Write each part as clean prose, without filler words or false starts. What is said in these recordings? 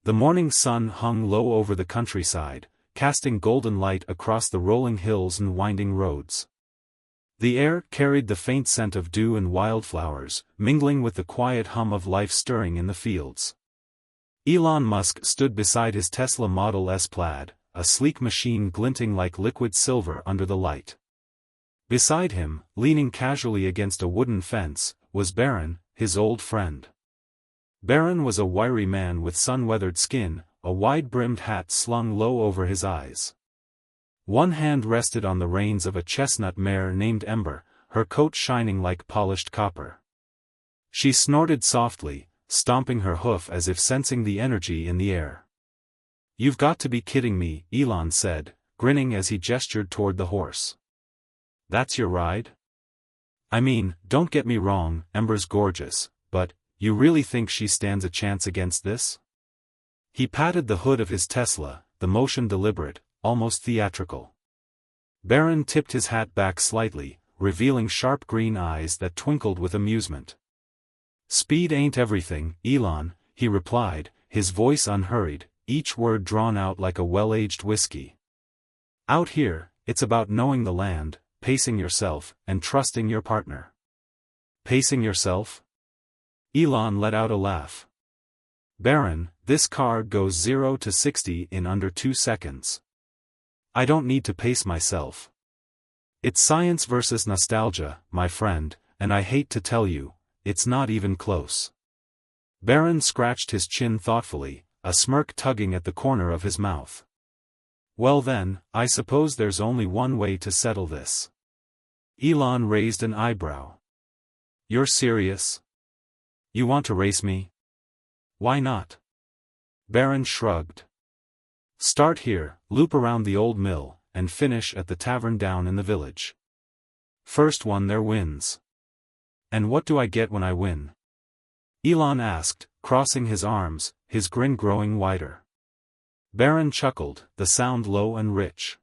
The morning sun hung low over the countryside, casting golden light across the rolling hills and winding roads. The air carried the faint scent of dew and wildflowers, mingling with the quiet hum of life stirring in the fields. Elon Musk stood beside his Tesla Model S Plaid, a sleek machine glinting like liquid silver under the light. Beside him, leaning casually against a wooden fence, was Baron, his old friend. Baron was a wiry man with sun-weathered skin, a wide-brimmed hat slung low over his eyes. One hand rested on the reins of a chestnut mare named Ember, her coat shining like polished copper. She snorted softly, stomping her hoof as if sensing the energy in the air. "You've got to be kidding me," Elon said, grinning as he gestured toward the horse. "That's your ride? I mean, don't get me wrong, Ember's gorgeous, but, you really think she stands a chance against this?" He patted the hood of his Tesla, the motion deliberate, almost theatrical. Baron tipped his hat back slightly, revealing sharp green eyes that twinkled with amusement. "Speed ain't everything, Elon," he replied, his voice unhurried, each word drawn out like a well-aged whiskey. "Out here, it's about knowing the land, pacing yourself, and trusting your partner." "Pacing yourself?" Elon let out a laugh. "Baron, this car goes 0 to 60 in under 2 seconds. I don't need to pace myself. It's science versus nostalgia, my friend, and I hate to tell you, it's not even close." Baron scratched his chin thoughtfully, a smirk tugging at the corner of his mouth. "Well then, I suppose there's only one way to settle this." Elon raised an eyebrow. "You're serious? You want to race me?" "Why not?" Baron shrugged. "Start here, loop around the old mill, and finish at the tavern down in the village. First one there wins." "And what do I get when I win?" Elon asked, crossing his arms, his grin growing wider. Baron chuckled, the sound low and rich.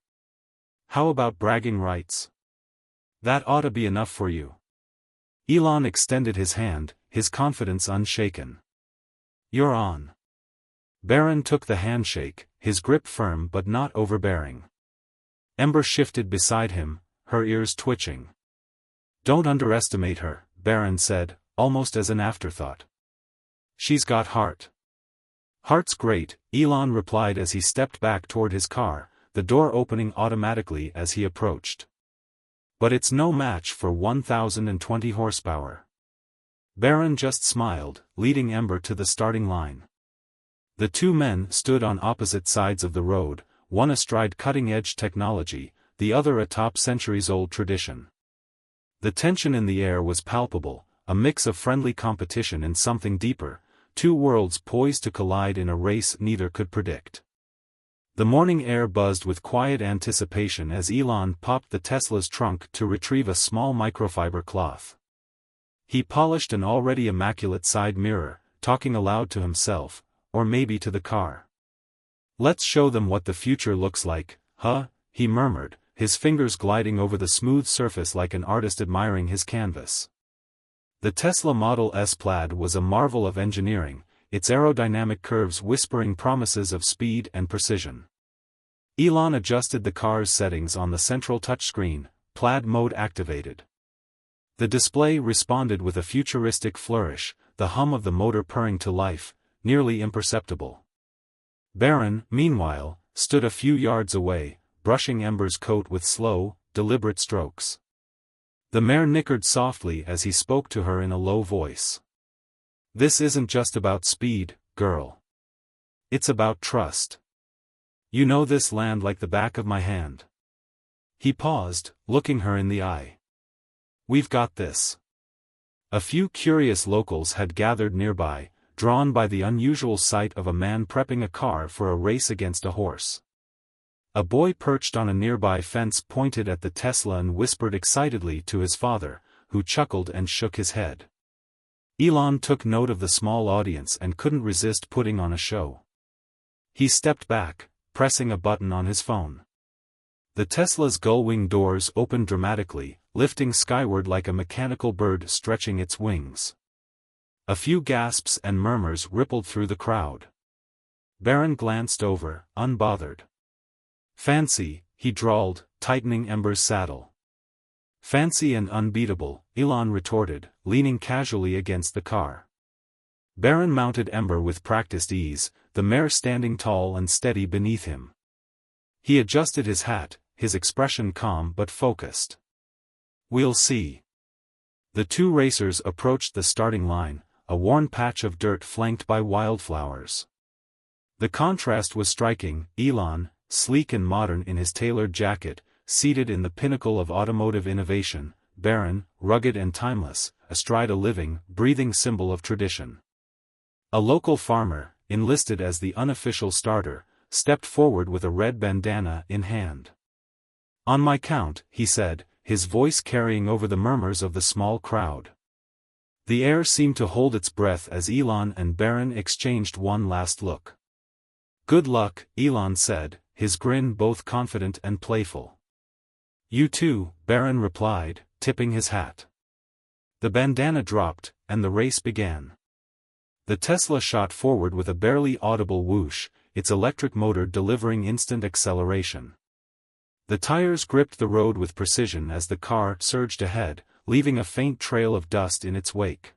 "How about bragging rights? That ought to be enough for you." Elon extended his hand, his confidence unshaken. "You're on." Baron took the handshake, his grip firm but not overbearing. Ember shifted beside him, her ears twitching. "Don't underestimate her," Baron said, almost as an afterthought. "She's got heart." "Heart's great," Elon replied as he stepped back toward his car, the door opening automatically as he approached. "But it's no match for 1,020 horsepower." Baron just smiled, leading Ember to the starting line. The two men stood on opposite sides of the road, one astride cutting-edge technology, the other atop centuries-old tradition. The tension in the air was palpable, a mix of friendly competition and something deeper, two worlds poised to collide in a race neither could predict. The morning air buzzed with quiet anticipation as Elon popped the Tesla's trunk to retrieve a small microfiber cloth. He polished an already immaculate side mirror, talking aloud to himself, or maybe to the car. "Let's show them what the future looks like, huh?" he murmured, his fingers gliding over the smooth surface like an artist admiring his canvas. The Tesla Model S Plaid was a marvel of engineering, its aerodynamic curves whispering promises of speed and precision. Elon adjusted the car's settings on the central touchscreen, Plaid mode activated. The display responded with a futuristic flourish, the hum of the motor purring to life, nearly imperceptible. Baron, meanwhile, stood a few yards away, brushing Ember's coat with slow, deliberate strokes. The mare nickered softly as he spoke to her in a low voice. "This isn't just about speed, girl. It's about trust. You know this land like the back of my hand." He paused, looking her in the eye. "We've got this." A few curious locals had gathered nearby, drawn by the unusual sight of a man prepping a car for a race against a horse. A boy perched on a nearby fence pointed at the Tesla and whispered excitedly to his father, who chuckled and shook his head. Elon took note of the small audience and couldn't resist putting on a show. He stepped back, pressing a button on his phone. The Tesla's gull-wing doors opened dramatically, lifting skyward like a mechanical bird stretching its wings. A few gasps and murmurs rippled through the crowd. Barron glanced over, unbothered. Fancy, he drawled, tightening Ember's saddle. Fancy and unbeatable, Elon retorted, leaning casually against the car. Barron mounted Ember with practiced ease, the mare standing tall and steady beneath him. He adjusted his hat, his expression calm but focused. "We'll see." The two racers approached the starting line, a worn patch of dirt flanked by wildflowers. The contrast was striking. Elon, sleek and modern in his tailored jacket, seated in the pinnacle of automotive innovation, Barron, rugged and timeless, astride a living, breathing symbol of tradition. A local farmer, enlisted as the unofficial starter, stepped forward with a red bandana in hand. "On my count," he said, his voice carrying over the murmurs of the small crowd. The air seemed to hold its breath as Elon and Barron exchanged one last look. "Good luck," Elon said, his grin both confident and playful. "You too," Barron replied, tipping his hat. The bandana dropped, and the race began. The Tesla shot forward with a barely audible whoosh, its electric motor delivering instant acceleration. The tires gripped the road with precision as the car surged ahead, leaving a faint trail of dust in its wake.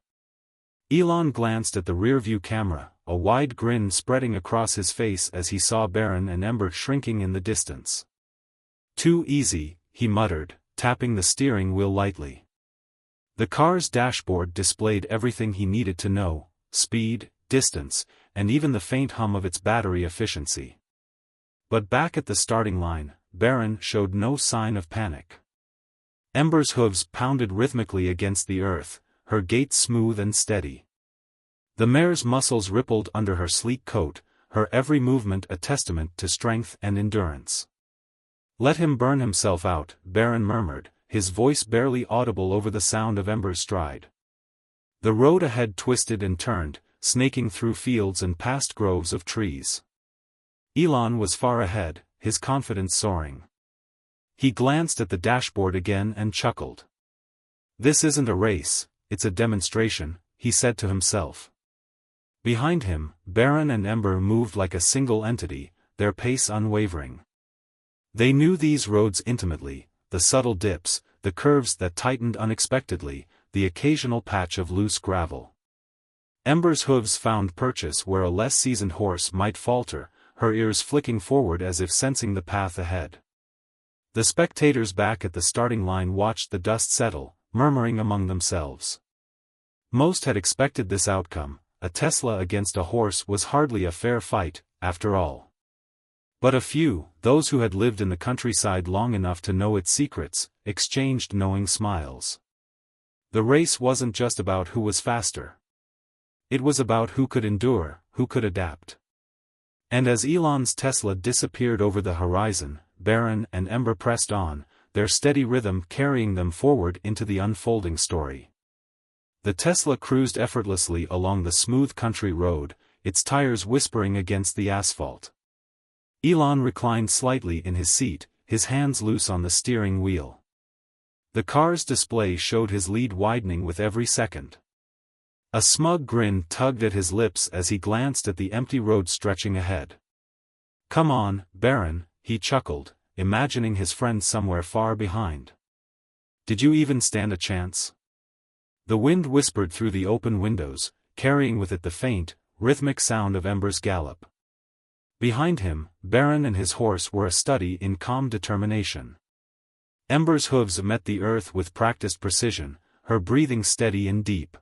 Elon glanced at the rearview camera, a wide grin spreading across his face as he saw Barron and Ember shrinking in the distance. "Too easy," he muttered, tapping the steering wheel lightly. The car's dashboard displayed everything he needed to know: speed, distance, and even the faint hum of its battery efficiency. But back at the starting line, Barron showed no sign of panic. Ember's hooves pounded rhythmically against the earth, her gait smooth and steady. The mare's muscles rippled under her sleek coat, her every movement a testament to strength and endurance. "Let him burn himself out," Barron murmured, his voice barely audible over the sound of Ember's stride. The road ahead twisted and turned, snaking through fields and past groves of trees. Elon was far ahead, his confidence soaring. He glanced at the dashboard again and chuckled. "This isn't a race, it's a demonstration," he said to himself. Behind him, Barron and Ember moved like a single entity, their pace unwavering. They knew these roads intimately, the subtle dips, the curves that tightened unexpectedly, the occasional patch of loose gravel. Ember's hooves found purchase where a less seasoned horse might falter, her ears flicking forward as if sensing the path ahead. The spectators back at the starting line watched the dust settle, murmuring among themselves. Most had expected this outcome: a Tesla against a horse was hardly a fair fight, after all. But a few, those who had lived in the countryside long enough to know its secrets, exchanged knowing smiles. The race wasn't just about who was faster. It was about who could endure, who could adapt. And as Elon's Tesla disappeared over the horizon, Barron and Ember pressed on, their steady rhythm carrying them forward into the unfolding story. The Tesla cruised effortlessly along the smooth country road, its tires whispering against the asphalt. Elon reclined slightly in his seat, his hands loose on the steering wheel. The car's display showed his lead widening with every second. A smug grin tugged at his lips as he glanced at the empty road stretching ahead. "Come on, Barron," he chuckled, imagining his friend somewhere far behind. "Did you even stand a chance?" The wind whispered through the open windows, carrying with it the faint, rhythmic sound of Ember's gallop. Behind him, Barron and his horse were a study in calm determination. Ember's hooves met the earth with practiced precision, her breathing steady and deep.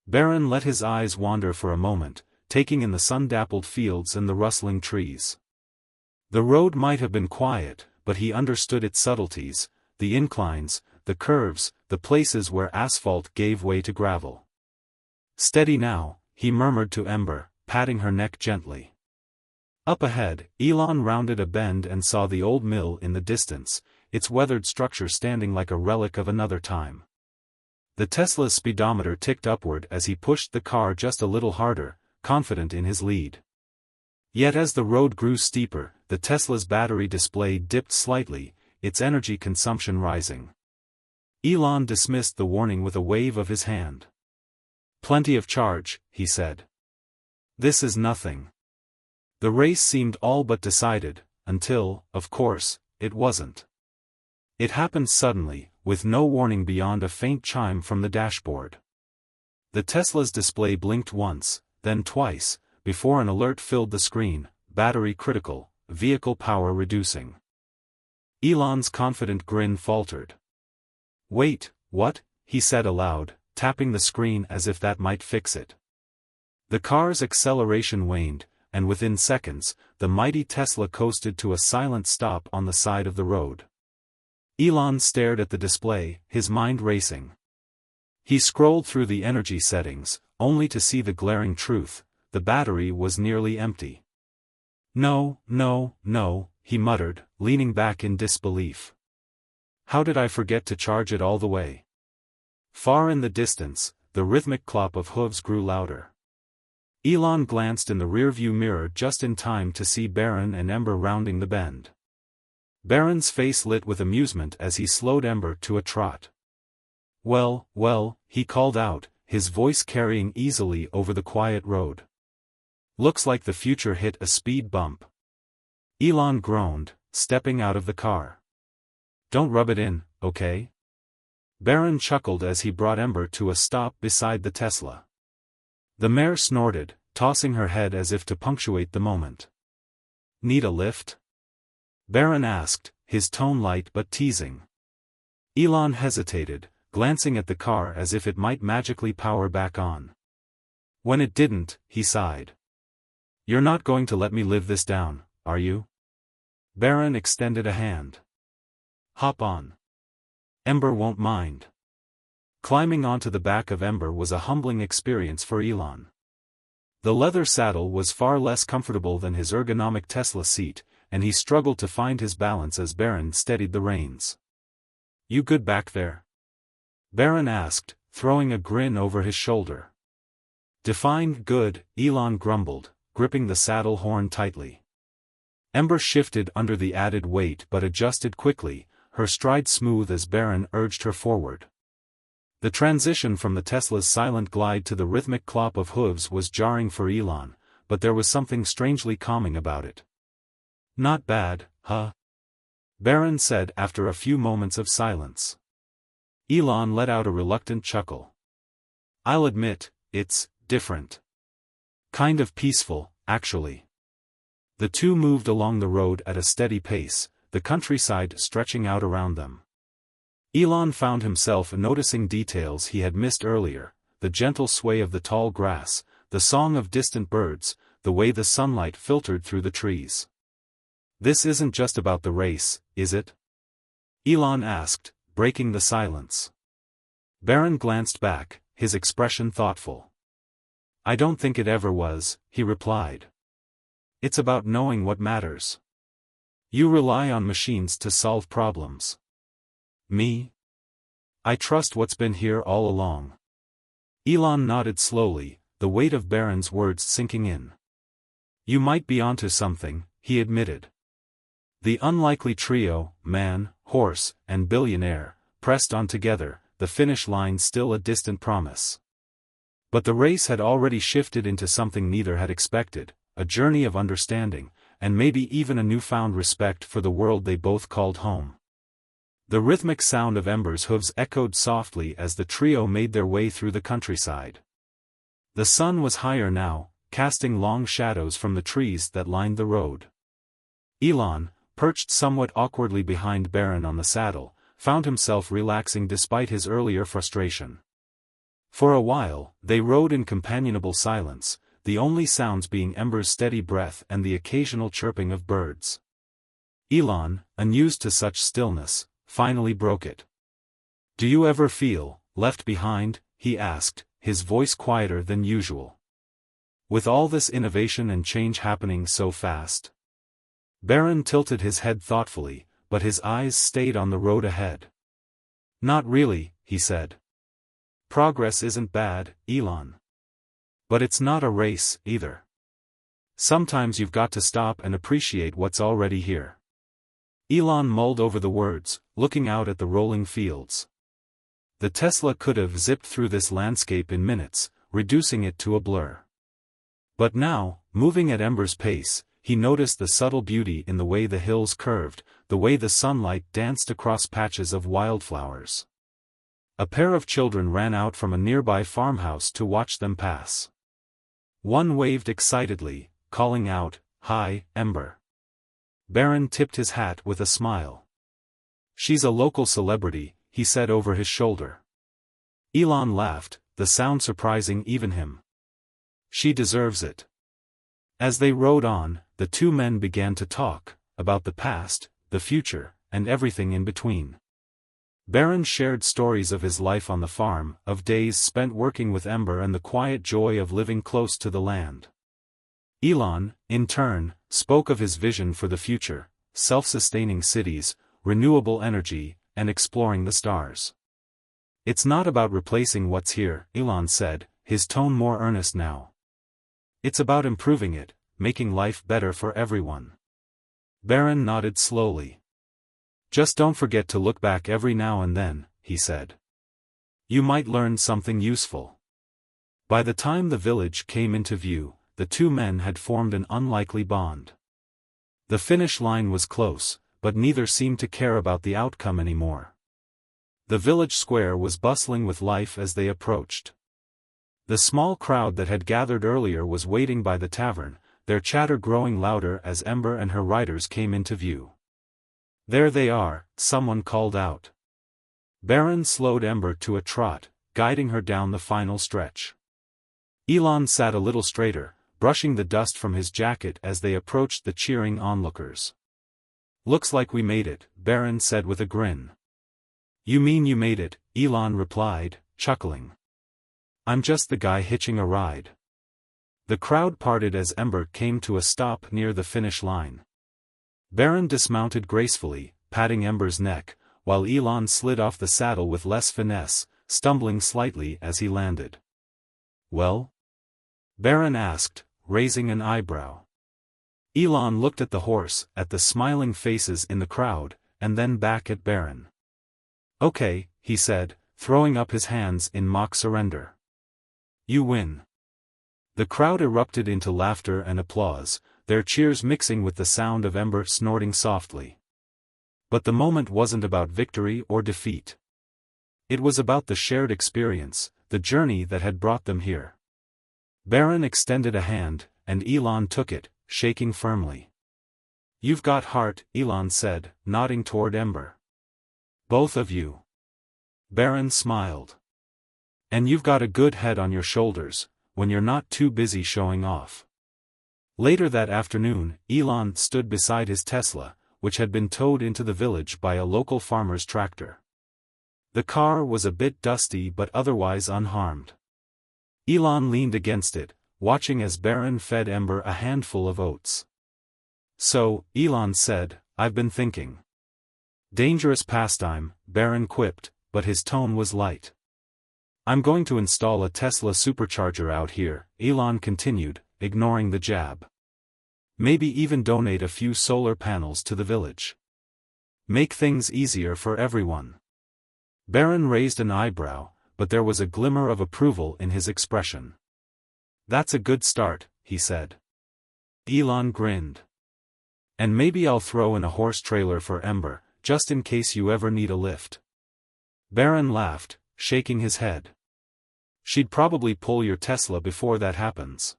Barron let his eyes wander for a moment, taking in the sun-dappled fields and the rustling trees. The road might have been quiet, but he understood its subtleties, the inclines, the curves, the places where asphalt gave way to gravel. "Steady now," he murmured to Ember, patting her neck gently. Up ahead, Elon rounded a bend and saw the old mill in the distance, its weathered structure standing like a relic of another time. The Tesla's speedometer ticked upward as he pushed the car just a little harder, confident in his lead. Yet as the road grew steeper, the Tesla's battery display dipped slightly, its energy consumption rising. Elon dismissed the warning with a wave of his hand. "Plenty of charge," he said. "This is nothing." The race seemed all but decided, until, of course, it wasn't. It happened suddenly, with no warning beyond a faint chime from the dashboard. The Tesla's display blinked once, then twice, before an alert filled the screen: battery critical, vehicle power reducing. Elon's confident grin faltered. "Wait, what?" he said aloud, tapping the screen as if that might fix it. The car's acceleration waned, and within seconds, the mighty Tesla coasted to a silent stop on the side of the road. Elon stared at the display, his mind racing. He scrolled through the energy settings, only to see the glaring truth: the battery was nearly empty. "No, no, no," he muttered, leaning back in disbelief. "How did I forget to charge it all the way?" Far in the distance, the rhythmic clop of hooves grew louder. Elon glanced in the rearview mirror just in time to see Baron and Ember rounding the bend. Baron's face lit with amusement as he slowed Ember to a trot. "Well, well," he called out, his voice carrying easily over the quiet road. "Looks like the future hit a speed bump." Elon groaned, stepping out of the car. "Don't rub it in, okay?" Baron chuckled as he brought Ember to a stop beside the Tesla. The mare snorted, tossing her head as if to punctuate the moment. "Need a lift?" Baron asked, his tone light but teasing. Elon hesitated, glancing at the car as if it might magically power back on. When it didn't, he sighed. "You're not going to let me live this down, are you?" Baron extended a hand. "Hop on. Ember won't mind." Climbing onto the back of Ember was a humbling experience for Elon. The leather saddle was far less comfortable than his ergonomic Tesla seat, and he struggled to find his balance as Baron steadied the reins. "You good back there?" Baron asked, throwing a grin over his shoulder. "Define good," Elon grumbled, gripping the saddle horn tightly. Ember shifted under the added weight but adjusted quickly, her stride smooth as Baron urged her forward. The transition from the Tesla's silent glide to the rhythmic clop of hooves was jarring for Elon, but there was something strangely calming about it. "Not bad, huh?" Baron said after a few moments of silence. Elon let out a reluctant chuckle. "I'll admit, it's different. Kind of peaceful, actually." The two moved along the road at a steady pace, the countryside stretching out around them. Elon found himself noticing details he had missed earlier: the gentle sway of the tall grass, the song of distant birds, the way the sunlight filtered through the trees. "This isn't just about the race, is it?" Elon asked, breaking the silence. Baron glanced back, his expression thoughtful. "I don't think it ever was," he replied. "It's about knowing what matters. You rely on machines to solve problems. Me? I trust what's been here all along." Elon nodded slowly, the weight of Baron's words sinking in. "You might be onto something," he admitted. The unlikely trio, man, horse, and billionaire, pressed on together, the finish line still a distant promise. But the race had already shifted into something neither had expected: a journey of understanding, and maybe even a newfound respect for the world they both called home. The rhythmic sound of Ember's hooves echoed softly as the trio made their way through the countryside. The sun was higher now, casting long shadows from the trees that lined the road. Elon, perched somewhat awkwardly behind Baron on the saddle, found himself relaxing despite his earlier frustration. For a while, they rode in companionable silence, the only sounds being Ember's steady breath and the occasional chirping of birds. Elon, unused to such stillness, finally broke it. "Do you ever feel left behind?" he asked, his voice quieter than usual. "With all this innovation and change happening so fast?" Baron tilted his head thoughtfully, but his eyes stayed on the road ahead. "Not really," he said. "Progress isn't bad, Elon. But it's not a race, either. Sometimes you've got to stop and appreciate what's already here." Elon mulled over the words, looking out at the rolling fields. The Tesla could have zipped through this landscape in minutes, reducing it to a blur. But now, moving at Ember's pace, he noticed the subtle beauty in the way the hills curved, the way the sunlight danced across patches of wildflowers. A pair of children ran out from a nearby farmhouse to watch them pass. One waved excitedly, calling out, "Hi, Ember." Baron tipped his hat with a smile. "She's a local celebrity," he said over his shoulder. Elon laughed, the sound surprising even him. "She deserves it." As they rode on, the two men began to talk, about the past, the future, and everything in between. Baron shared stories of his life on the farm, of days spent working with Ember and the quiet joy of living close to the land. Elon, in turn, spoke of his vision for the future, self-sustaining cities, renewable energy, and exploring the stars. "It's not about replacing what's here," Elon said, his tone more earnest now. "It's about improving it, making life better for everyone." Baron nodded slowly. "Just don't forget to look back every now and then," he said. "You might learn something useful." By the time the village came into view, the two men had formed an unlikely bond. The finish line was close, but neither seemed to care about the outcome anymore. The village square was bustling with life as they approached. The small crowd that had gathered earlier was waiting by the tavern, their chatter growing louder as Ember and her riders came into view. "There they are," someone called out. Baron slowed Ember to a trot, guiding her down the final stretch. Elon sat a little straighter, brushing the dust from his jacket as they approached the cheering onlookers. "Looks like we made it," Baron said with a grin. "You mean you made it," Elon replied, chuckling. "I'm just the guy hitching a ride." The crowd parted as Ember came to a stop near the finish line. Baron dismounted gracefully, patting Ember's neck, while Elon slid off the saddle with less finesse, stumbling slightly as he landed. "Well?" Baron asked, raising an eyebrow. Elon looked at the horse, at the smiling faces in the crowd, and then back at Baron. "Okay," he said, throwing up his hands in mock surrender. "You win." The crowd erupted into laughter and applause, their cheers mixing with the sound of Ember snorting softly. But the moment wasn't about victory or defeat. It was about the shared experience, the journey that had brought them here. Baron extended a hand, and Elon took it, shaking firmly. "You've got heart," Elon said, nodding toward Ember. "Both of you." Baron smiled. "And you've got a good head on your shoulders, when you're not too busy showing off." Later that afternoon, Elon stood beside his Tesla, which had been towed into the village by a local farmer's tractor. The car was a bit dusty but otherwise unharmed. Elon leaned against it, watching as Baron fed Ember a handful of oats. "So," Elon said, "I've been thinking." "Dangerous pastime," Baron quipped, but his tone was light. "I'm going to install a Tesla supercharger out here," Elon continued, ignoring the jab. "Maybe even donate a few solar panels to the village. Make things easier for everyone." Baron raised an eyebrow, but there was a glimmer of approval in his expression. "That's a good start," he said. Elon grinned. "And maybe I'll throw in a horse trailer for Ember, just in case you ever need a lift." Baron laughed, shaking his head. "She'd probably pull your Tesla before that happens."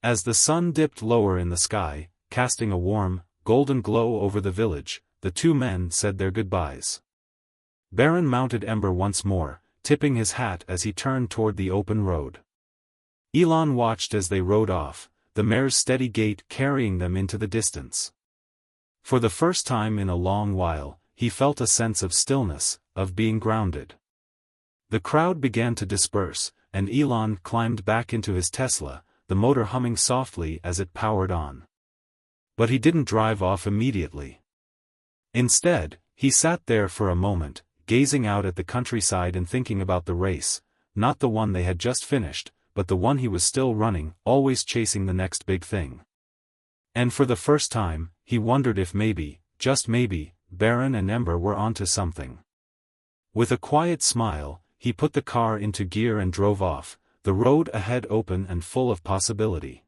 As the sun dipped lower in the sky, casting a warm, golden glow over the village, the two men said their goodbyes. Baron mounted Ember once more, tipping his hat as he turned toward the open road. Elon watched as they rode off, the mare's steady gait carrying them into the distance. For the first time in a long while, he felt a sense of stillness, of being grounded. The crowd began to disperse, and Elon climbed back into his Tesla, the motor humming softly as it powered on. But he didn't drive off immediately. Instead, he sat there for a moment, gazing out at the countryside and thinking about the race, not the one they had just finished, but the one he was still running, always chasing the next big thing. And for the first time, he wondered if maybe, just maybe, Baron and Ember were onto something. With a quiet smile, he put the car into gear and drove off, the road ahead open and full of possibility.